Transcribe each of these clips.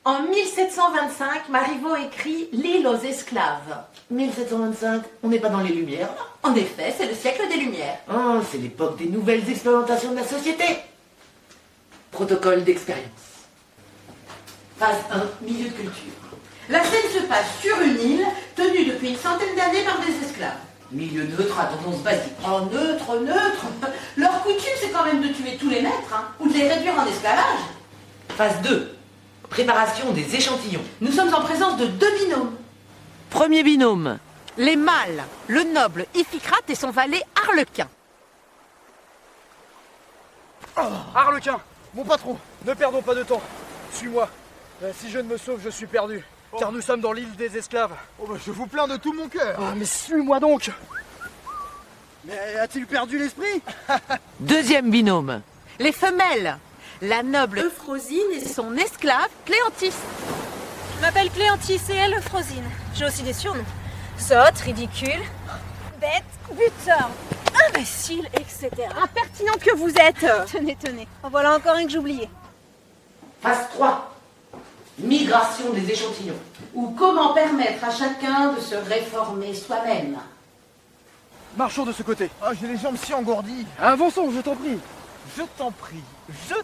En 1725, Marivaux écrit L'île aux esclaves. 1725, on n'est pas dans les Lumières. En effet, c'est le siècle des Lumières. Oh, c'est l'époque des nouvelles expérimentations de la société. Protocole d'expérience. Phase 1, milieu de culture. La scène se passe sur une île tenue depuis une centaine d'années par des esclaves. Milieu neutre à tendance basique. Oh, neutre. Leur coutume, c'est quand même de tuer tous les maîtres, hein, ou de les réduire en esclavage. Phase 2, préparation des échantillons. Nous sommes en présence de deux binômes. Premier binôme, les mâles, le noble Iphicrate et son valet Arlequin. Arlequin, mon patron, ne perdons pas de temps. Suis-moi. Si je ne me sauve, je suis perdu. Car nous sommes dans l'île des esclaves. Oh bah je vous plains de tout mon cœur. Ah, mais suis-moi donc. Mais a-t-il perdu l'esprit? Deuxième binôme, les femelles, la noble Euphrosine et son esclave Cléantis. Je m'appelle Cléantis et elle Euphrosine. J'ai aussi des surnoms. Sotte, ridicule, bête, buteur, imbécile, etc. Impertinente que vous êtes. Tenez. En voilà encore un que j'oubliais. Phase 3, migration des échantillons. Ou comment permettre à chacun de se réformer soi-même. Marchons de ce côté. Ah, j'ai les jambes si engourdies. Avançons, je t'en prie. Je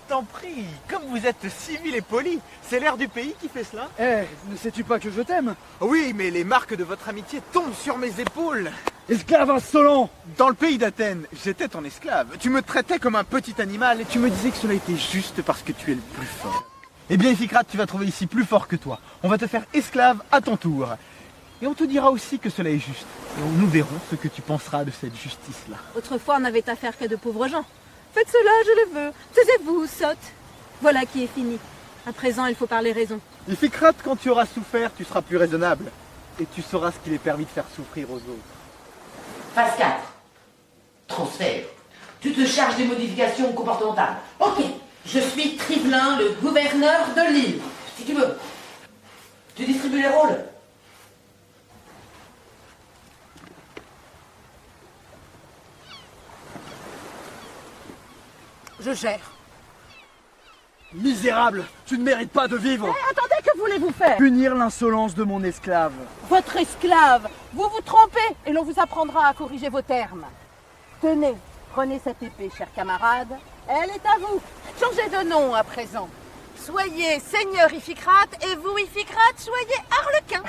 t'en prie. Comme vous êtes civil et poli, c'est l'air du pays qui fait cela. Ne sais-tu pas que je t'aime? Oui, mais les marques de votre amitié tombent sur mes épaules. Esclave insolent! Dans le pays d'Athènes, j'étais ton esclave. Tu me traitais comme un petit animal et tu me disais que cela était juste parce que tu es le plus fort. Eh bien, Iphicrate, tu vas trouver ici plus fort que toi. On va te faire esclave à ton tour. Et on te dira aussi que cela est juste. Et nous verrons ce que tu penseras de cette justice-là. Autrefois, on n'avait affaire qu'à de pauvres gens. Faites cela, je le veux. Taisez-vous, sotte. Voilà qui est fini. À présent, il faut parler raison. Iphicrate, quand tu auras souffert, tu seras plus raisonnable. Et tu sauras ce qu'il est permis de faire souffrir aux autres. Phase 4, transfert. Tu te charges des modifications comportementales. Ok, je suis Trivelin, le gouverneur de l'île. Si tu veux. Tu distribues les rôles. Je gère. Misérable, tu ne mérites pas de vivre. Attendez, que voulez-vous faire? Punir l'insolence de mon esclave. Votre esclave. Vous vous trompez et l'on vous apprendra à corriger vos termes. Tenez, prenez cette épée, chers camarades. Elle est à vous. Changez de nom à présent. Soyez seigneur Iphicrate et vous, Iphicrate, soyez Arlequin.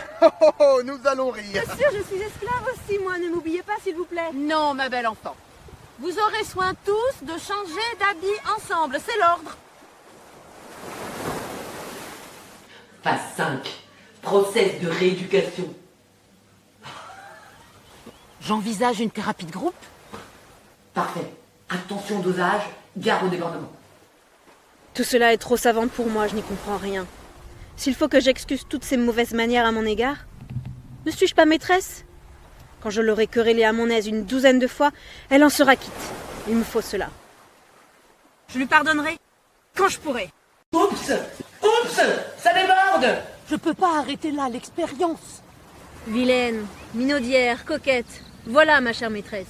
Oh, nous allons rire. Bien sûr, je suis esclave aussi, moi. Ne m'oubliez pas, s'il vous plaît. Non, ma belle enfant. Vous aurez soin tous de changer d'habit ensemble, c'est l'ordre. Phase 5, process de rééducation. J'envisage une thérapie de groupe. Parfait. Attention au dosage, gare au débordement. Tout cela est trop savant pour moi, je n'y comprends rien. S'il faut que j'excuse toutes ces mauvaises manières à mon égard, ne suis-je pas maîtresse? Quand je l'aurai querellée à mon aise une douzaine de fois, elle en sera quitte. Il me faut cela. Je lui pardonnerai quand je pourrai. Oups, ça déborde. Je peux pas arrêter là l'expérience. Vilaine, minaudière, coquette, voilà ma chère maîtresse.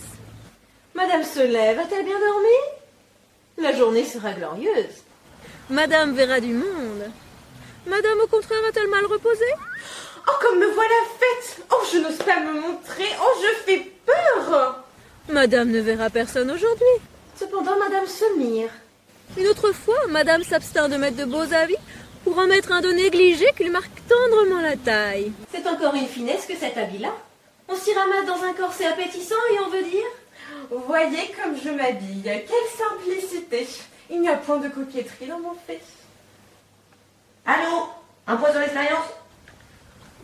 Madame se lève, a-t-elle bien dormi? La journée sera glorieuse. Madame verra du monde. Madame, au contraire, a-t-elle mal reposé? Oh, comme me voilà faite! Oh, je n'ose pas me montrer! Oh, je fais peur! Madame ne verra personne aujourd'hui. Cependant, Madame se mire. Une autre fois, Madame s'abstint de mettre de beaux habits pour en mettre un de négligé qui lui marque tendrement la taille. C'est encore une finesse que cet habit-là. On s'y ramasse dans un corset appétissant et on veut dire voyez comme je m'habille, quelle simplicité! Il n'y a point de coquetterie dans mon fait. Allô? Un point sur l'expérience?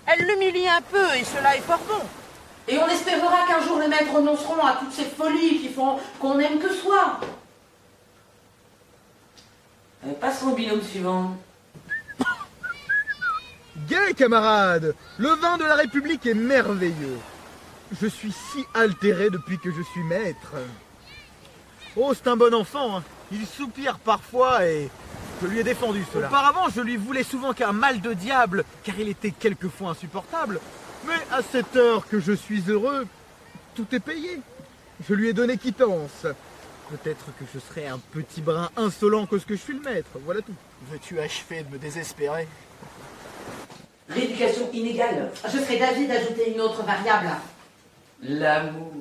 Elle l'humilie un peu et cela est fort bon. Et on espérera qu'un jour les maîtres renonceront à toutes ces folies qui font qu'on n'aime que soi. Passons au binôme suivant. Gai, camarades! Le vin de la République est merveilleux. Je suis si altéré depuis que je suis maître. Oh, c'est un bon enfant, hein. Il soupire parfois et je lui ai défendu cela. Auparavant, je lui voulais souvent qu'un mal de diable, car il était quelquefois insupportable. Mais à cette heure que je suis heureux, tout est payé. Je lui ai donné quittance. Peut-être que je serai un petit brin insolent que ce que je suis le maître, voilà tout. Veux-tu achever de me désespérer? Rééducation inégale. Je serais d'avis d'ajouter une autre variable. L'amour.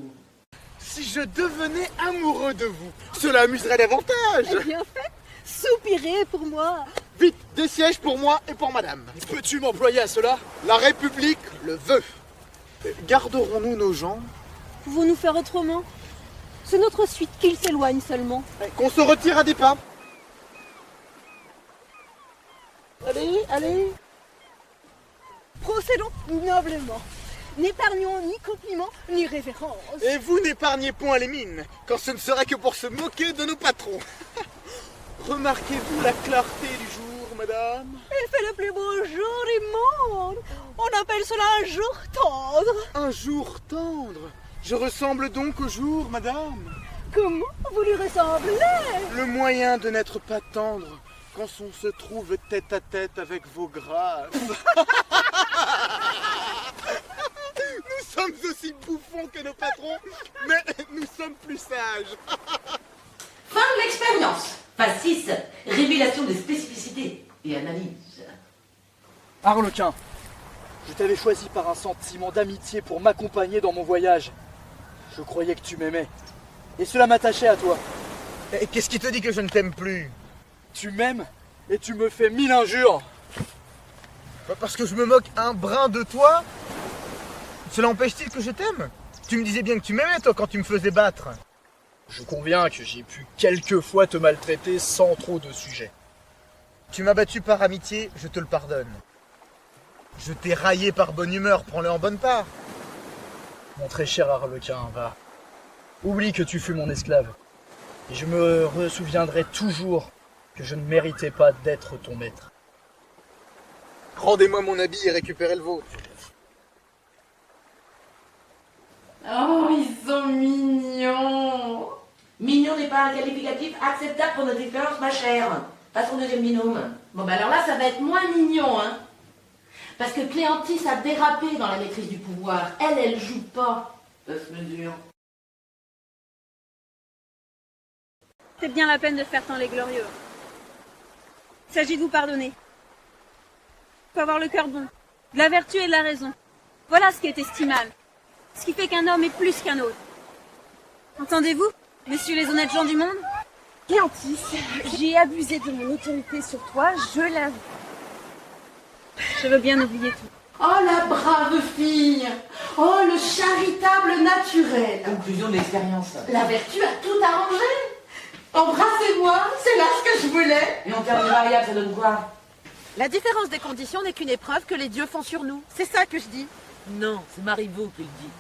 Si je devenais amoureux de vous, cela amuserait davantage. Bien fait, soupirez pour moi. Vite, des sièges pour moi et pour madame. Peux-tu m'employer à cela? La République le veut. Garderons-nous nos gens? Pouvons-nous faire autrement? C'est notre suite qu'il s'éloigne seulement. Qu'on se retire à des pas. Allez, allez. Procédons noblement. N'épargnons ni compliments ni révérences. Et vous n'épargnez point les mines, quand ce ne serait que pour se moquer de nos patrons. Remarquez-vous la clarté du jour, madame? Il fait le plus beau jour du monde. On appelle cela un jour tendre. Un jour tendre. Je ressemble donc au jour, madame? Comment vous lui ressemblez? Le moyen de n'être pas tendre quand on se trouve tête à tête avec vos grâces. Nous sommes aussi bouffons que nos patrons, mais nous sommes plus sages. Fin de l'expérience. Phase 6. Révélation des spécificités et analyse. Arlequin, je t'avais choisi par un sentiment d'amitié pour m'accompagner dans mon voyage. Je croyais que tu m'aimais. Et cela m'attachait à toi. Et qu'est-ce qui te dit que je ne t'aime plus? Tu m'aimes et tu me fais 1000 injures. Parce que je me moque un brin de toi? Cela empêche-t-il que je t'aime? Tu me disais bien que tu m'aimais, toi, quand tu me faisais battre. Je conviens que j'ai pu quelquefois te maltraiter sans trop de sujet. Tu m'as battu par amitié, je te le pardonne. Je t'ai raillé par bonne humeur, prends-le en bonne part. Mon très cher Arlequin, va. Oublie que tu fus mon esclave. Et je me ressouviendrai toujours que je ne méritais pas d'être ton maître. Rendez-moi mon habit et récupérez le vôtre. Oh, ils sont mignons. Mignon n'est pas un qualificatif acceptable pour notre expérience, ma chère. Passons au deuxième binôme. Bon, bah alors là, ça va être moins mignon, hein. Parce que Cléantis a dérapé dans la maîtrise du pouvoir. Elle joue pas. Ça se mesure. C'est bien la peine de faire tant les glorieux. Il s'agit de vous pardonner. Il faut avoir le cœur bon, de la vertu et de la raison. Voilà ce qui est estimable. Ce qui fait qu'un homme est plus qu'un autre. Entendez-vous, messieurs les honnêtes gens du monde? Cléantis, j'ai abusé de mon autorité sur toi, je l'avoue. Je veux bien oublier tout. Oh, la brave fille. Oh, le charitable naturel. Conclusion de l'expérience. La vertu a tout arrangé. Embrassez-moi, c'est là ce que je voulais. Et en termes de variable, ça donne quoi? La différence des conditions n'est qu'une épreuve que les dieux font sur nous. C'est ça que je dis. Non, c'est Marivaux qui le dit.